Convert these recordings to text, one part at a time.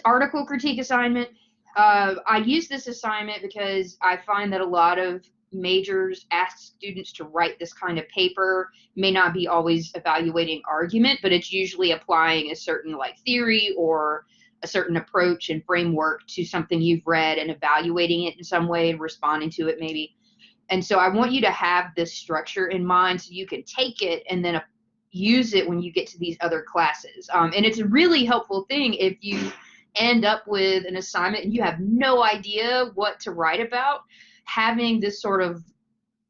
article critique assignment, I use this assignment because I find that a lot of majors ask students to write this kind of paper. May not be always evaluating argument, but it's usually applying a certain like theory or a certain approach and framework to something you've read and evaluating it in some way and responding to it maybe. And so I want you to have this structure in mind so you can take it and then use it when you get to these other classes. And it's a really helpful thing if you end up with an assignment and you have no idea what to write about. Having this sort of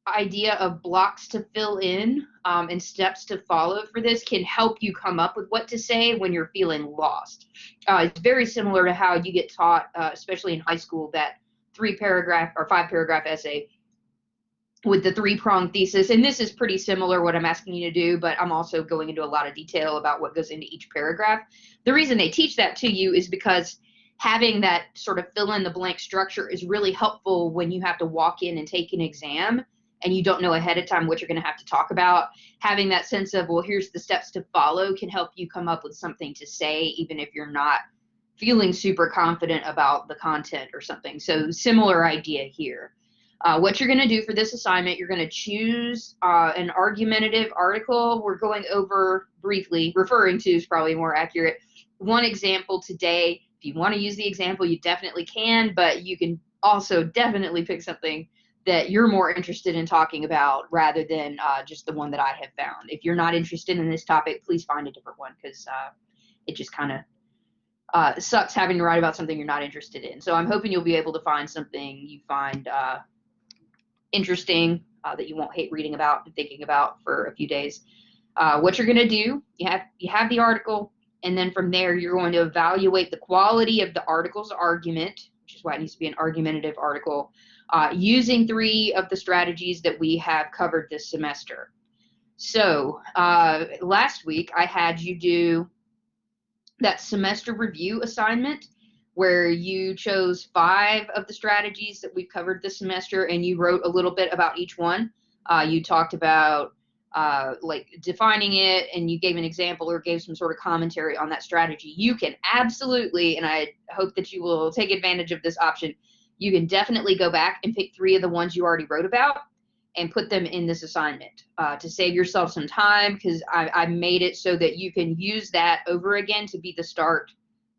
idea of blocks to fill in and steps to follow for this can help you come up with what to say when you're feeling lost. It's very similar to how you get taught, especially in high school, that 3-paragraph or 5-paragraph essay with the three-prong thesis. And this is pretty similar what I'm asking you to do, but I'm also going into a lot of detail about what goes into each paragraph. The reason they teach that to you is because having that sort of fill in the blank structure is really helpful when you have to walk in and take an exam and you don't know ahead of time what you're going to have to talk about. Having that sense of, well, here's the steps to follow can help you come up with something to say, even if you're not feeling super confident about the content or something. So similar idea here. What you're going to do for this assignment, you're going to choose an argumentative article. We're going over briefly, referring to is probably more accurate, one example today. If you want to use the example, you definitely can, but you can also definitely pick something that you're more interested in talking about rather than just the one that I have found. If you're not interested in this topic, please find a different one because it just kind of sucks having to write about something you're not interested in. So I'm hoping you'll be able to find something you find interesting that you won't hate reading about and thinking about for a few days. What you're going to do, you have the article, and then from there you're going to evaluate the quality of the article's argument, which is why it needs to be an argumentative article, using 3 of the strategies that we have covered this semester. So last week I had you do that semester review assignment where you chose 5 of the strategies that we've covered this semester and you wrote a little bit about each one. You talked about like defining it, and you gave an example or gave some sort of commentary on that strategy. You can absolutely, and I hope that you will take advantage of this option, you can definitely go back and pick 3 of the ones you already wrote about and put them in this assignment to save yourself some time, because I made it so that you can use that over again to be the start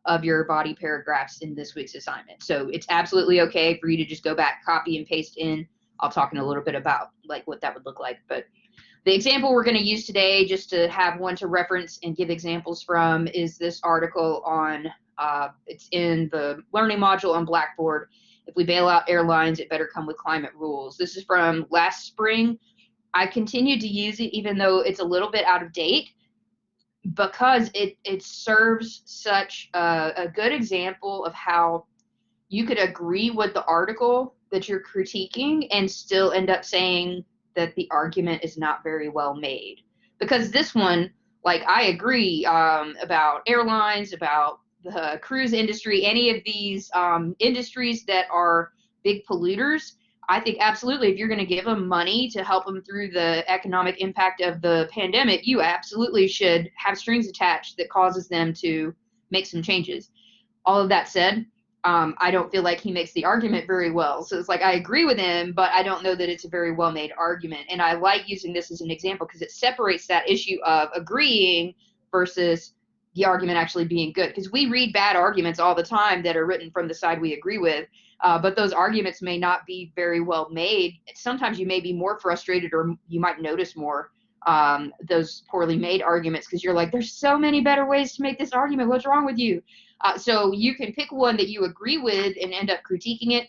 of your body paragraphs in this week's assignment. So it's absolutely okay for you to just go back, copy and paste in. I'll talk in a little bit about like what that would look like. But the example we're going to use today, just to have one to reference and give examples from, is this article on, it's in the learning module on Blackboard. If we bail out airlines, it better come with climate rules. This is from last spring. I continued to use it even though it's a little bit out of date, because it serves such a good example of how you could agree with the article that you're critiquing and still end up saying that the argument is not very well made. Because this one, like, I agree about airlines, about the cruise industry, any of these industries that are big polluters. I think absolutely if you're going to give them money to help them through the economic impact of the pandemic, you absolutely should have strings attached that causes them to make some changes. All of that said, I don't feel like he makes the argument very well. So it's like, I agree with him, but I don't know that it's a very well-made argument. And I like using this as an example because it separates that issue of agreeing versus the argument actually being good. Because we read bad arguments all the time that are written from the side we agree with, but those arguments may not be very well made. Sometimes you may be more frustrated, or you might notice more those poorly made arguments because you're like, there's so many better ways to make this argument. What's wrong with you? So you can pick one that you agree with and end up critiquing it.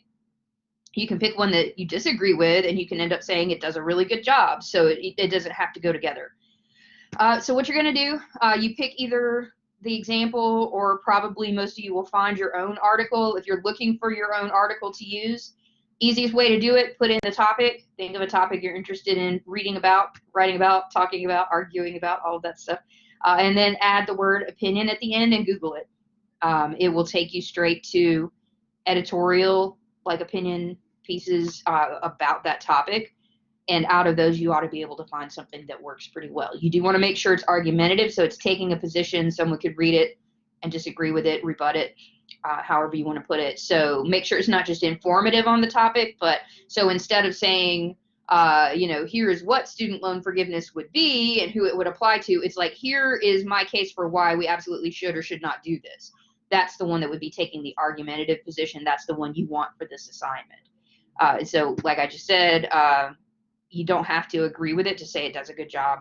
You can pick one that you disagree with and you can end up saying it does a really good job. So it doesn't have to go together. So what you're going to do, you pick either the example, or probably most of you will find your own article. If you're looking for your own article to use, easiest way to do it, put in the topic. Think of a topic you're interested in reading about, writing about, talking about, arguing about, all of that stuff. And then add the word opinion at the end and Google it. It will take you straight to editorial, like opinion pieces about that topic. And out of those, you ought to be able to find something that works pretty well. You do want to make sure it's argumentative, so it's taking a position. Someone could read it and disagree with it, rebut it. however you want to put it. So make sure it's not just informative on the topic, but so instead of saying, here is what student loan forgiveness would be and who it would apply to, it's like, here is my case for why we absolutely should or should not do this. That's the one that would be taking the argumentative position. That's the one you want for this assignment. So like I just said, you don't have to agree with it to say it does a good job.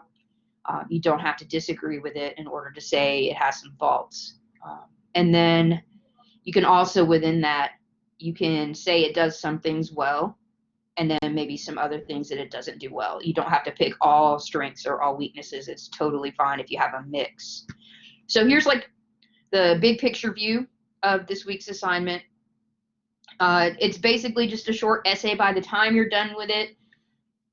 You don't have to disagree with it in order to say it has some faults. And then you can also, within that, you can say it does some things well, and then maybe some other things that it doesn't do well. You don't have to pick all strengths or all weaknesses. It's totally fine if you have a mix. So here's like the big picture view of this week's assignment. It's basically just a short essay by the time you're done with it.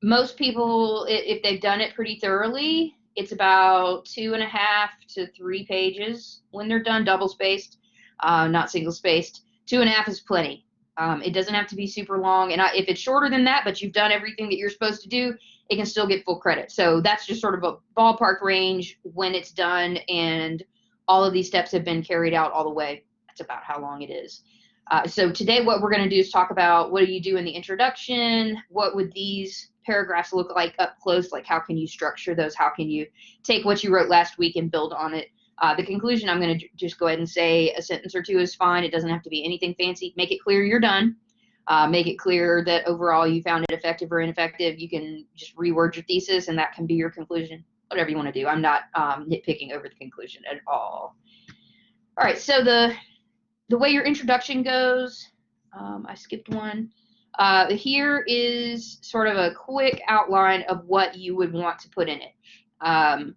Most people, if they've done it pretty thoroughly, it's about 2.5 to 3 pages when they're done, double spaced, not single spaced. 2.5 is plenty. It doesn't have to be super long. And if it's shorter than that, but you've done everything that you're supposed to do, it can still get full credit. So that's just sort of a ballpark range when it's done and all of these steps have been carried out all the way. That's about how long it is. So today what we're going to do is talk about what do you do in the introduction? What would these paragraphs look like up close? Like how can you structure those? How can you take what you wrote last week and build on it? The conclusion, I'm going to just go ahead and say a sentence or two is fine. It doesn't have to be anything fancy. Make it clear you're done. Make it clear that overall you found it effective or ineffective. You can just reword your thesis and that can be your conclusion. Whatever you want to do. I'm not nitpicking over the conclusion at all. All right, so the way your introduction goes, I skipped one. Here is sort of a quick outline of what you would want to put in it.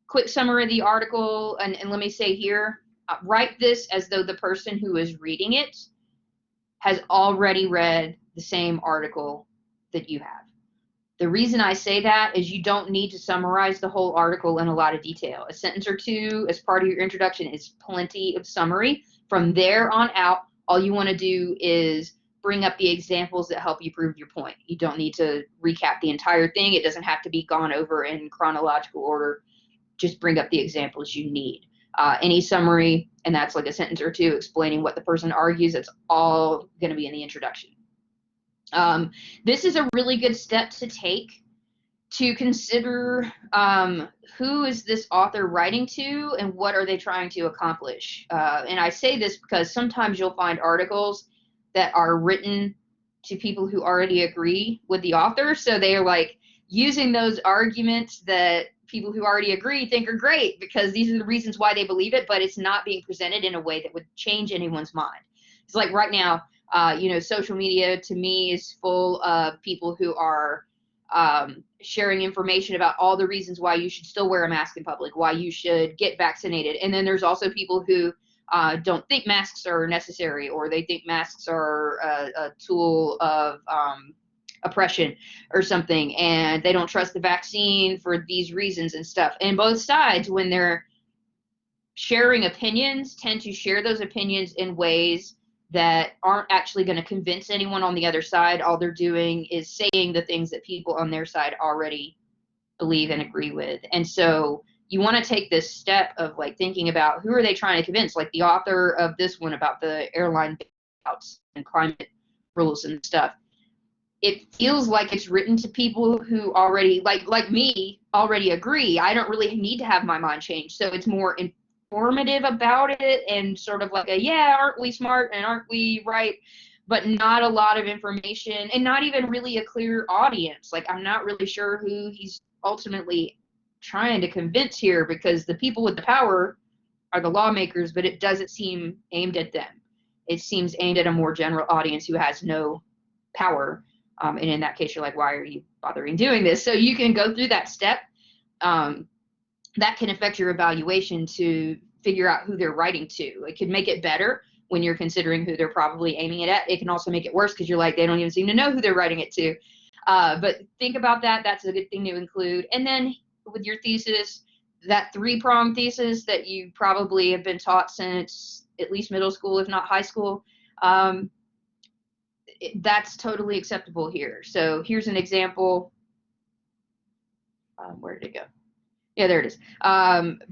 Quick summary of the article, and let me say here, write this as though the person who is reading it has already read the same article that you have. The reason I say that is you don't need to summarize the whole article in a lot of detail. A sentence or two as part of your introduction is plenty of summary. From there on out, all you want to do is bring up the examples that help you prove your point. You don't need to recap the entire thing. It doesn't have to be gone over in chronological order. Just bring up the examples you need. Any summary, and that's like a sentence or two explaining what the person argues, it's all going to be in the introduction. This is a really good step to take to consider who is this author writing to and what are they trying to accomplish. And I say this because sometimes you'll find articles that are written to people who already agree with the author. So they are like using those arguments that people who already agree think are great because these are the reasons why they believe it, but it's not being presented in a way that would change anyone's mind. It's like right now, social media to me is full of people who are sharing information about all the reasons why you should still wear a mask in public, why you should get vaccinated. And then there's also people who don't think masks are necessary, or they think masks are a tool of oppression or something, and they don't trust the vaccine for these reasons and stuff. And both sides, when they're sharing opinions, tend to share those opinions in ways that aren't actually going to convince anyone on the other side. All they're doing is saying the things that people on their side already believe and agree with. And so you want to take this step of like thinking about who are they trying to convince, like the author of this one about the airline bailouts and climate rules and stuff. It feels like it's written to people who already, like me, already agree. I don't really need to have my mind changed. So it's more informative about it and sort of like aren't we smart and aren't we right? But not a lot of information and not even really a clear audience. Like I'm not really sure who he's ultimately trying to convince here because the people with the power are the lawmakers, but it doesn't seem aimed at them. It seems aimed at a more general audience who has no power. And in that case, you're like, why are you bothering doing this? So you can go through that step. That can affect your evaluation to figure out who they're writing to. It could make it better when you're considering who they're probably aiming it at. It can also make it worse because you're like, they don't even seem to know who they're writing it to. But think about that. That's a good thing to include. And then with your thesis, that three-prong thesis that you probably have been taught since at least middle school, if not high school, that's totally acceptable here. So here's an example. Where did it go? Yeah, there it is.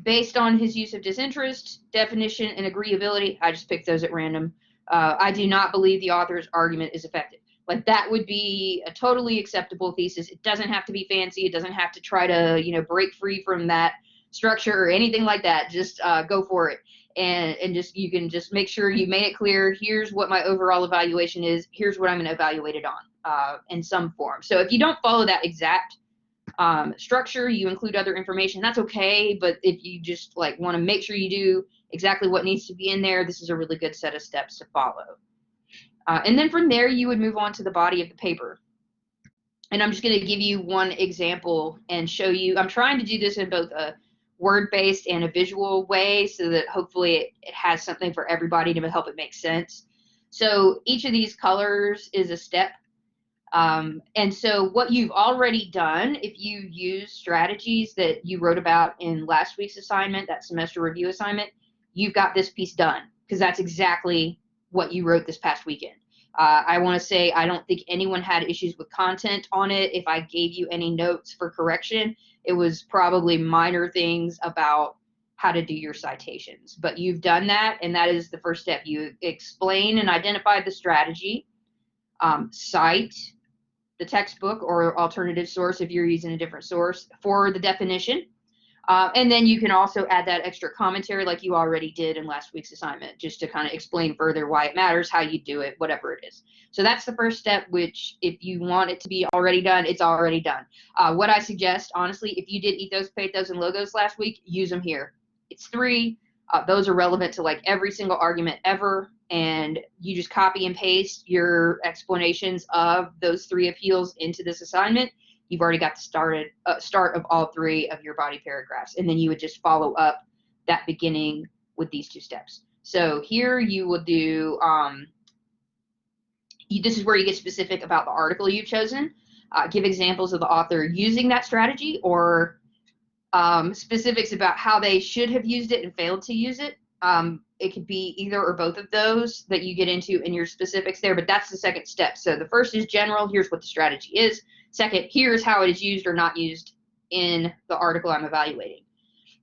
Based on his use of disinterest, definition, and agreeability, I just picked those at random. I do not believe the author's argument is effective. Like that would be a totally acceptable thesis. It doesn't have to be fancy. It doesn't have to try to, break free from that structure or anything like that. Just go for it. And just you can just make sure you made it clear. Here's what my overall evaluation is. Here's what I'm going to evaluate it on in some form. So if you don't follow that exact structure, you include other information, that's okay. But if you just like want to make sure you do exactly what needs to be in there, this is a really good set of steps to follow. And then from there, you would move on to the body of the paper. And I'm just going to give you one example and show you. I'm trying to do this in both a word-based and a visual way so that hopefully it has something for everybody to help it make sense. So each of these colors is a step. And so what you've already done, if you use strategies that you wrote about in last week's assignment, that semester review assignment, you've got this piece done because that's exactly what you wrote this past weekend. I want to say I don't think anyone had issues with content on it. If I gave you any notes for correction, it was probably minor things about how to do your citations. But you've done that, and that is the first step. You explain and identify the strategy, cite the textbook or alternative source if you're using a different source for the definition. And then you can also add that extra commentary like you already did in last week's assignment, just to kind of explain further why it matters, how you do it, whatever it is. So that's the first step, which if you want it to be already done, it's already done. What I suggest, honestly, if you did ethos, pathos, and logos last week, use them here. It's 3. Those are relevant to like every single argument ever. And you just copy and paste your explanations of those 3 appeals into this assignment. You've already got the start of all 3 of your body paragraphs. And then you would just follow up that beginning with these 2 steps. So here you will do, this is where you get specific about the article you've chosen. Give examples of the author using that strategy, or specifics about how they should have used it and failed to use it. It could be either or both of those that you get into in your specifics there, but that's the second step. So the first is general. Here's what the strategy is. Second, here's how it is used or not used in the article I'm evaluating.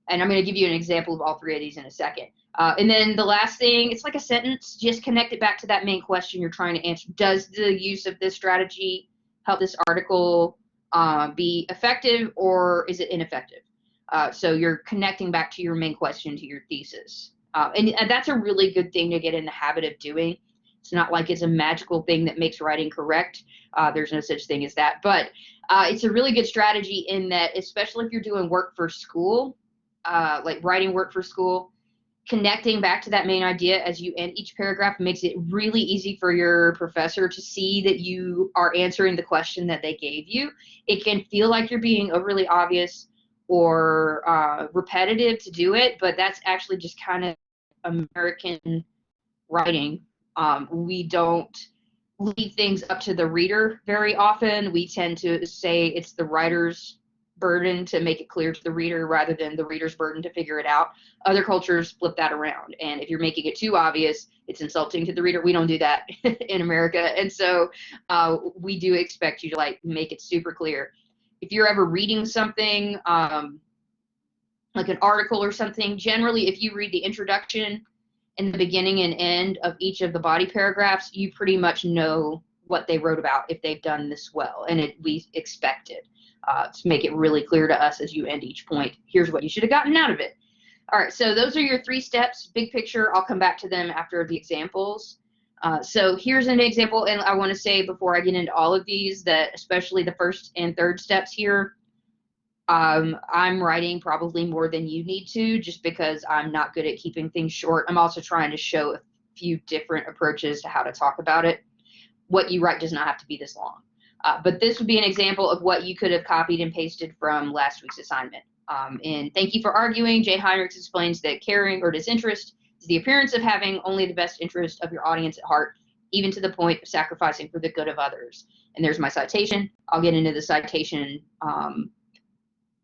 And I'm going to give you an example of all 3 of these in a second. And then the last thing, it's like a sentence. Just connect it back to that main question you're trying to answer. Does the use of this strategy help this article be effective, or is it ineffective? So you're connecting back to your main question, to your thesis. And that's a really good thing to get in the habit of doing. It's not like it's a magical thing that makes writing correct. There's no such thing as that. But it's a really good strategy in that, especially if you're doing work for school, like writing work for school, connecting back to that main idea as you end each paragraph makes it really easy for your professor to see that you are answering the question that they gave you. It can feel like you're being overly obvious or repetitive to do it, but that's actually just kind of American writing. We don't leave things up to the reader very often. We tend to say it's the writer's burden to make it clear to the reader rather than the reader's burden to figure it out. Other cultures flip that around, and if you're making it too obvious, it's insulting to the reader. We don't do that in America, and so we do expect you to like make it super clear. If you're ever reading something like an article or something, generally if you read the introduction and the beginning and end of each of the body paragraphs, you pretty much know what they wrote about if they've done this well, and we expect it to make it really clear to us as you end each point. Here's what you should have gotten out of it. All right, so those are your 3 steps, big picture. I'll come back to them after the examples. So here's an example, and I want to say before I get into all of these that especially the first and third steps here, I'm writing probably more than you need to, just because I'm not good at keeping things short. I'm also trying to show a few different approaches to how to talk about it. What you write does not have to be this long. But this would be an example of what you could have copied and pasted from last week's assignment. And thank you for arguing. Jay Heinrichs explains that caring or disinterest is the appearance of having only the best interest of your audience at heart, even to the point of sacrificing for the good of others. And there's my citation. I'll get into the citation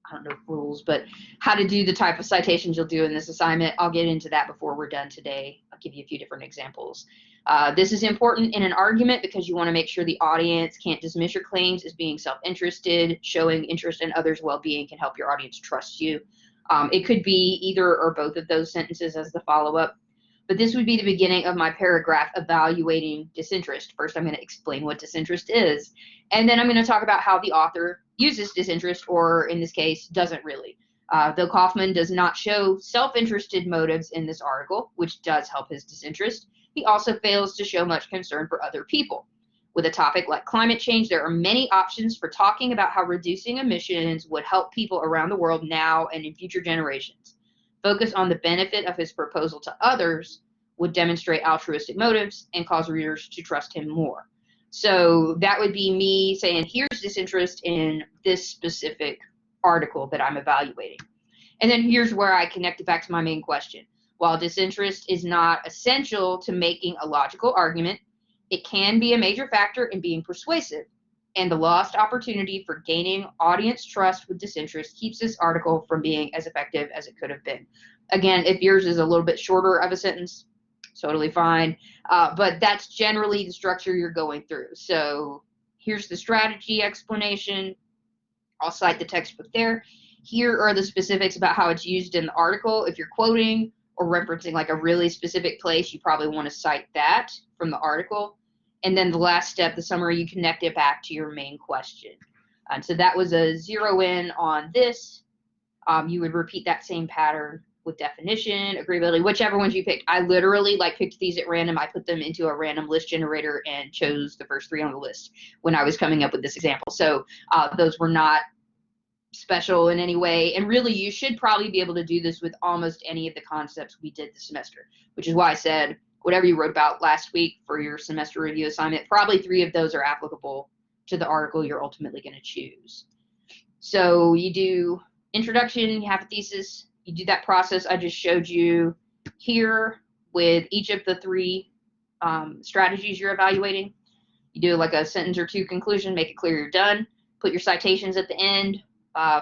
I don't know rules, but how to do the type of citations you'll do in this assignment. I'll get into that before we're done today. I'll give you a few different examples. This is important in an argument because you want to make sure the audience can't dismiss your claims as being self-interested. Showing interest in others' well-being can help your audience trust you. It could be either or both of those sentences as the follow-up. But this would be the beginning of my paragraph evaluating disinterest. First, I'm going to explain what disinterest is, and then I'm going to talk about how the author uses disinterest, or in this case, doesn't really. Though Kaufman does not show self-interested motives in this article, which does help his disinterest, he also fails to show much concern for other people. With a topic like climate change, there are many options for talking about how reducing emissions would help people around the world now and in future generations. Focus on the benefit of his proposal to others would demonstrate altruistic motives and cause readers to trust him more. So that would be me saying, here's disinterest in this specific article that I'm evaluating. And then here's where I connect it back to my main question. While disinterest is not essential to making a logical argument, it can be a major factor in being persuasive. And the lost opportunity for gaining audience trust with disinterest keeps this article from being as effective as it could have been. Again, if yours is a little bit shorter of a sentence, totally fine. But that's generally the structure you're going through. So here's the strategy explanation. I'll cite the textbook there. Here are the specifics about how it's used in the article. If you're quoting or referencing like a really specific place, you probably want to cite that from the article. And then the last step, the summary, you connect it back to your main question. So that was a zero in on this. You would repeat that same pattern with definition, agreeability, whichever ones you picked. I literally picked these at random. I put them into a random list generator and chose the first three on the list when I was coming up with this example. So those were not special in any way. And really, you should probably be able to do this with almost any of the concepts we did this semester, which is why I said, whatever you wrote about last week for your semester review assignment, probably 3 of those are applicable to the article you're ultimately going to choose. So you do introduction, you have a thesis, you do that process I just showed you here with each of the 3 strategies you're evaluating. You do like a sentence or 2 conclusion, make it clear you're done, put your citations at the end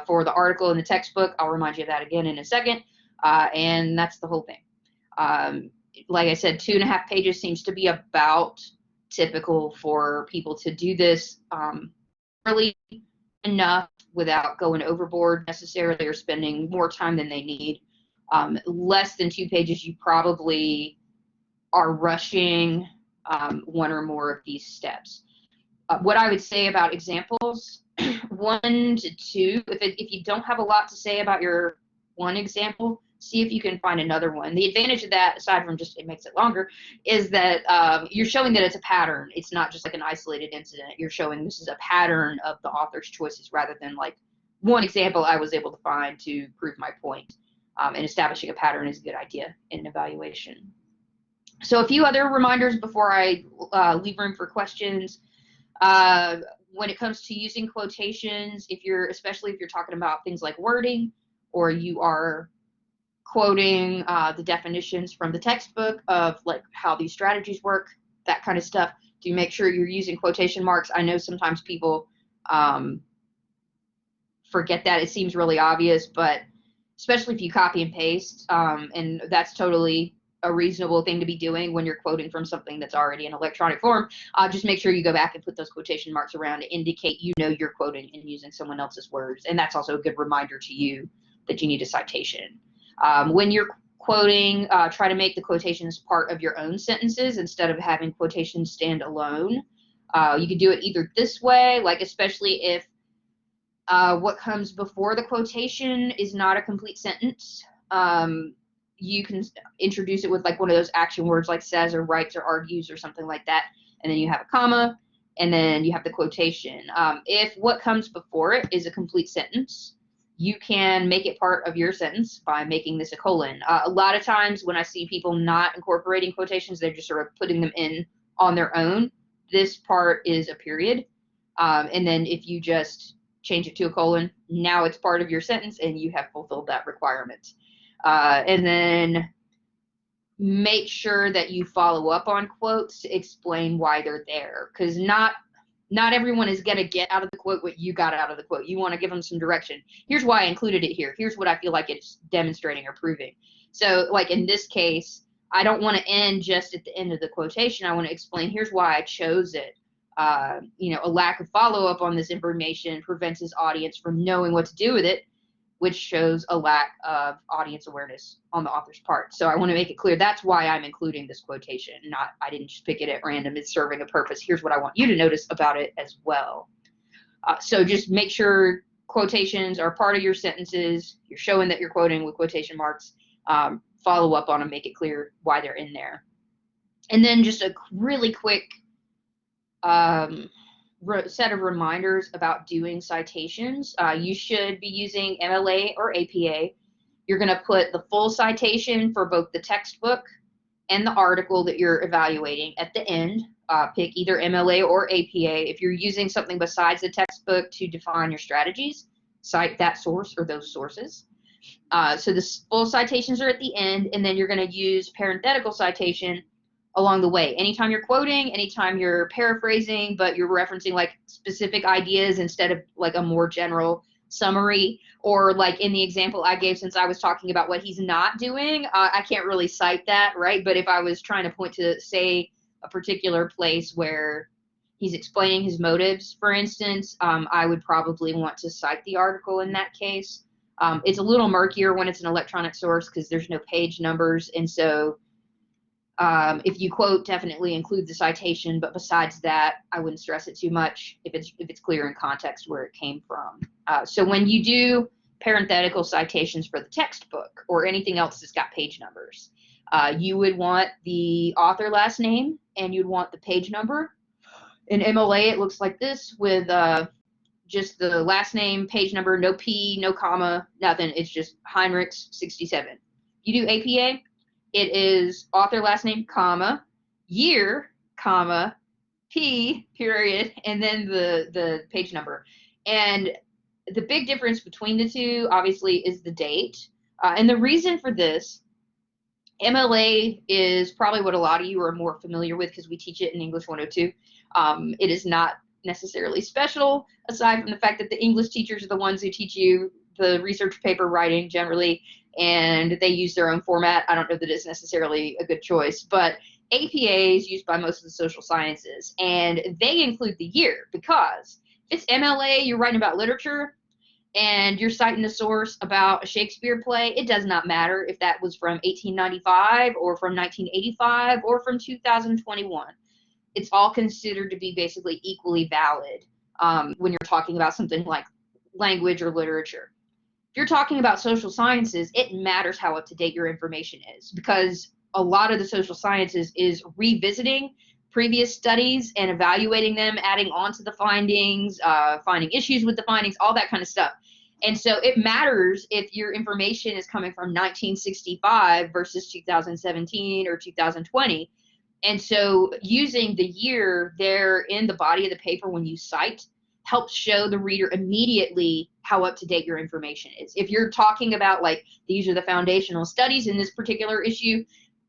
for the article in the textbook. I'll remind you of that again in a second. And that's the whole thing. Like I said, 2.5 pages seems to be about typical for people to do this early enough without going overboard necessarily or spending more time than they need. Less than 2 pages, you probably are rushing 1 or more of these steps. What I would say about examples, 1 to 2, if you don't have a lot to say about your one example, see if you can find another one. The advantage of that, aside from just it makes it longer, is that you're showing that it's a pattern. It's not just like an isolated incident. You're showing this is a pattern of the author's choices rather than like one example I was able to find to prove my point. And establishing a pattern is a good idea in an evaluation. So a few other reminders before I leave room for questions. When it comes to using quotations, especially if you're talking about things like wording, or you are quoting the definitions from the textbook of like how these strategies work, that kind of stuff, do make sure you're using quotation marks. I know sometimes people forget that. It seems really obvious, but especially if you copy and paste, and that's totally a reasonable thing to be doing when you're quoting from something that's already in electronic form. Just make sure you go back and put those quotation marks around to indicate you're quoting and using someone else's words. And that's also a good reminder to you that you need a citation. When you're quoting, try to make the quotations part of your own sentences instead of having quotations stand alone. You could do it either this way, like especially if what comes before the quotation is not a complete sentence. You can introduce it with like one of those action words like says or writes or argues or something like that. And then you have a comma, and then you have the quotation. If what comes before it is a complete sentence, you can make it part of your sentence by making this a colon. A lot of times when I see people not incorporating quotations, they're just sort of putting them in on their own. This part is a period. And then if you just change it to a colon, now it's part of your sentence and you have fulfilled that requirement. And then make sure that you follow up on quotes to explain why they're there, because not everyone is going to get out of the quote what you got out of the quote. You want to give them some direction. Here's why I included it here. Here's what I feel like it's demonstrating or proving. So like in this case, I don't want to end just at the end of the quotation. I want to explain here's why I chose it. You know, a lack of follow-up on this information prevents his audience from knowing what to do with it, which shows a lack of audience awareness on the author's part. So I want to make it clear that's why I'm including this quotation. I didn't just pick it at random. It's serving a purpose. Here's what I want you to notice about it as well. So just make sure quotations are part of your sentences. You're showing that you're quoting with quotation marks. Follow up on them, make it clear why they're in there. And then just a really quick set of reminders about doing citations. You should be using MLA or APA. You're going to put the full citation for both the textbook and the article that you're evaluating at the end. Pick either MLA or APA. If you're using something besides the textbook to define your strategies, cite that source or those sources. So the full citations are at the end, and then you're going to use parenthetical citation along the way. Anytime you're quoting, anytime you're paraphrasing, but you're referencing like specific ideas instead of like a more general summary, or like in the example I gave, since I was talking about what he's not doing, I can't really cite that, right? But if I was trying to point to, say, a particular place where he's explaining his motives, for instance, I would probably want to cite the article in that case. It's a little murkier when it's an electronic source because there's no page numbers, and so if you quote, definitely include the citation, but besides that, I wouldn't stress it too much if it's clear in context where it came from. So when you do parenthetical citations for the textbook or anything else that's got page numbers, you would want the author last name and you'd want the page number. In MLA, it looks like this with just the last name, page number, no P, no comma, nothing. It's just Heinrichs 67. You do APA, it is author last name, comma, year, comma, P, period, and then the page number. And the big difference between the two, obviously, is the date. And the reason for this, MLA is probably what a lot of you are more familiar with because we teach it in English 102. It is not necessarily special, aside from the fact that the English teachers are the ones who teach you the research paper writing generally, and they use their own format. I don't know that it's necessarily a good choice, but APA is used by most of the social sciences, and they include the year because if it's MLA, you're writing about literature, and you're citing a source about a Shakespeare play, it does not matter if that was from 1895 or from 1985 or from 2021. It's all considered to be basically equally valid when you're talking about something like language or literature. If you're talking about social sciences, it matters how up-to-date your information is because a lot of the social sciences is revisiting previous studies and evaluating them, adding on to the findings, finding issues with the findings, all that kind of stuff. And so it matters if your information is coming from 1965 versus 2017 or 2020. And so using the year there in the body of the paper when you cite helps show the reader immediately how up-to-date your information is. If you're talking about like these are the foundational studies in this particular issue,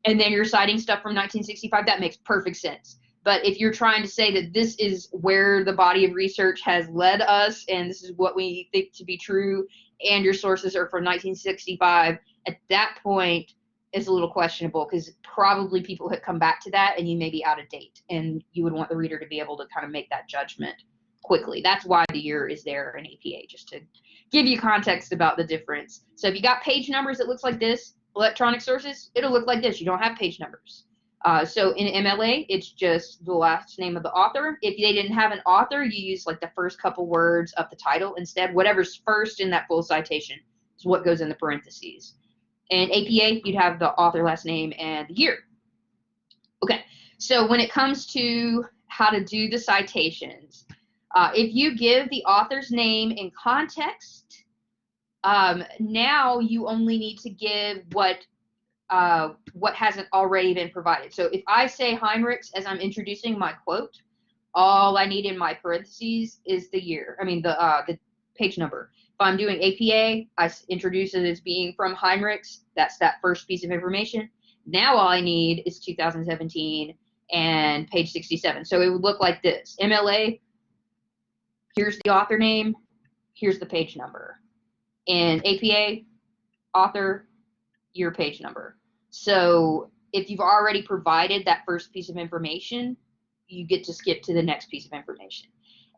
and then you're citing stuff from 1965, that makes perfect sense. But if you're trying to say that this is where the body of research has led us and this is what we think to be true, and your sources are from 1965, at that point, it's a little questionable because probably people had come back to that and you may be out of date, and you would want the reader to be able to kind of make that judgment quickly. That's why the year is there in APA, just to give you context about the difference. So if you got page numbers, it looks like this. Electronic sources, it'll look like this. You don't have page numbers. So in MLA, it's just the last name of the author. If they didn't have an author, you use like the first couple words of the title instead. Whatever's first in that full citation is what goes in the parentheses. In APA, you'd have the author last name and the year. Okay, so when it comes to how to do the citations, if you give the author's name in context, now you only need to give what hasn't already been provided. So if I say Heinrichs as I'm introducing my quote, all I need in my parentheses is the year. I mean the page number. If I'm doing APA, I introduce it as being from Heinrichs. That's that first piece of information. Now all I need is 2017 and page 67. So it would look like this. MLA, here's the author name, here's the page number. In APA, author, your page number. So if you've already provided that first piece of information, you get to skip to the next piece of information.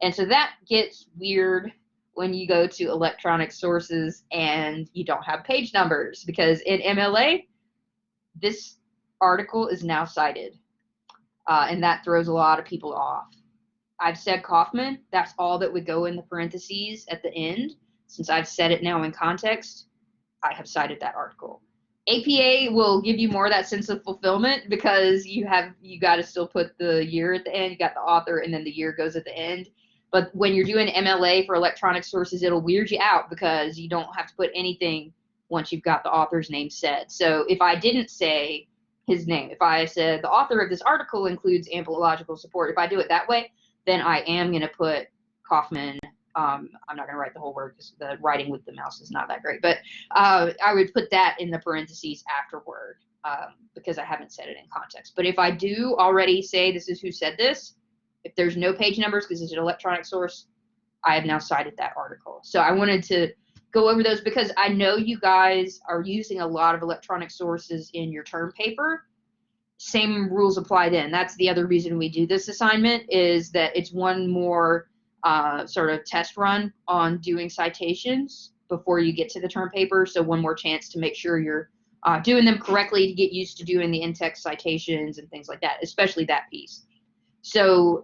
And so that gets weird when you go to electronic sources and you don't have page numbers, because in MLA, this article is now cited, and that throws a lot of people off. I've said Kaufman, that's all that would go in the parentheses at the end. Since I've said it now in context, I have cited that article. APA will give you more of that sense of fulfillment, because you got to still put the year at the end. You got the author, and then the year goes at the end. But when you're doing MLA for electronic sources, it'll weird you out because you don't have to put anything once you've got the author's name said. So if I didn't say his name, if I said the author of this article includes ample logical support, if I do it that way, then I am going to put Kaufman. I'm not going to write the whole word because the writing with the mouse is not that great, but I would put that in the parentheses afterward, because I haven't said it in context. But if I do already say this is who said this, if there's no page numbers because it's an electronic source, I have now cited that article. So I wanted to go over those because I know you guys are using a lot of electronic sources in your term paper. Same rules apply then. That's the other reason we do this assignment, is that it's one more sort of test run on doing citations before you get to the term paper. So one more chance to make sure you're doing them correctly, to get used to doing the in-text citations and things like that, especially that piece. So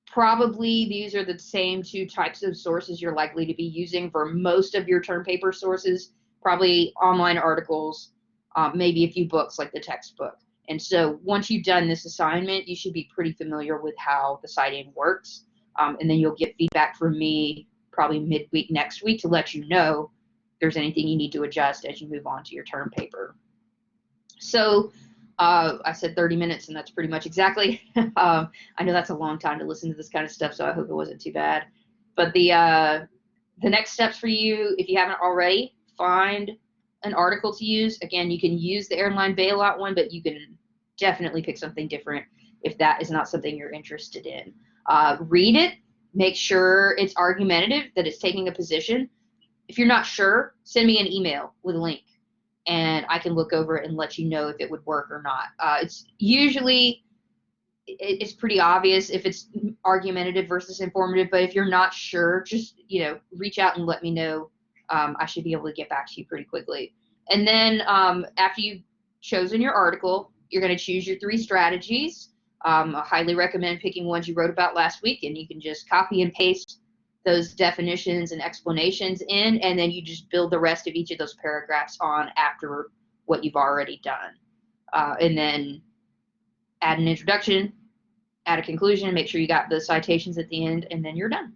probably these are the same two types of sources you're likely to be using for most of your term paper sources, probably online articles, maybe a few books like the textbook. And so once you've done this assignment, you should be pretty familiar with how the citing works. And then you'll get feedback from me probably midweek next week to let you know if there's anything you need to adjust as you move on to your term paper. So I said 30 minutes, and that's pretty much exactly. I know that's a long time to listen to this kind of stuff, so I hope it wasn't too bad. But the next steps for you, if you haven't already, find an article to use. Again, you can use the airline bailout one, but you can definitely pick something different if that is not something you're interested in. Read it. Make sure it's argumentative, that it's taking a position. If you're not sure, send me an email with a link, and I can look over it and let you know if it would work or not. It's usually, it's pretty obvious if it's argumentative versus informative, but if you're not sure, just, reach out and let me know. I should be able to get back to you pretty quickly. And then after you've chosen your article, you're going to choose your 3 strategies. I highly recommend picking ones you wrote about last week, and you can just copy and paste those definitions and explanations in, and then you just build the rest of each of those paragraphs on after what you've already done. And then add an introduction, add a conclusion, make sure you got the citations at the end, and then you're done.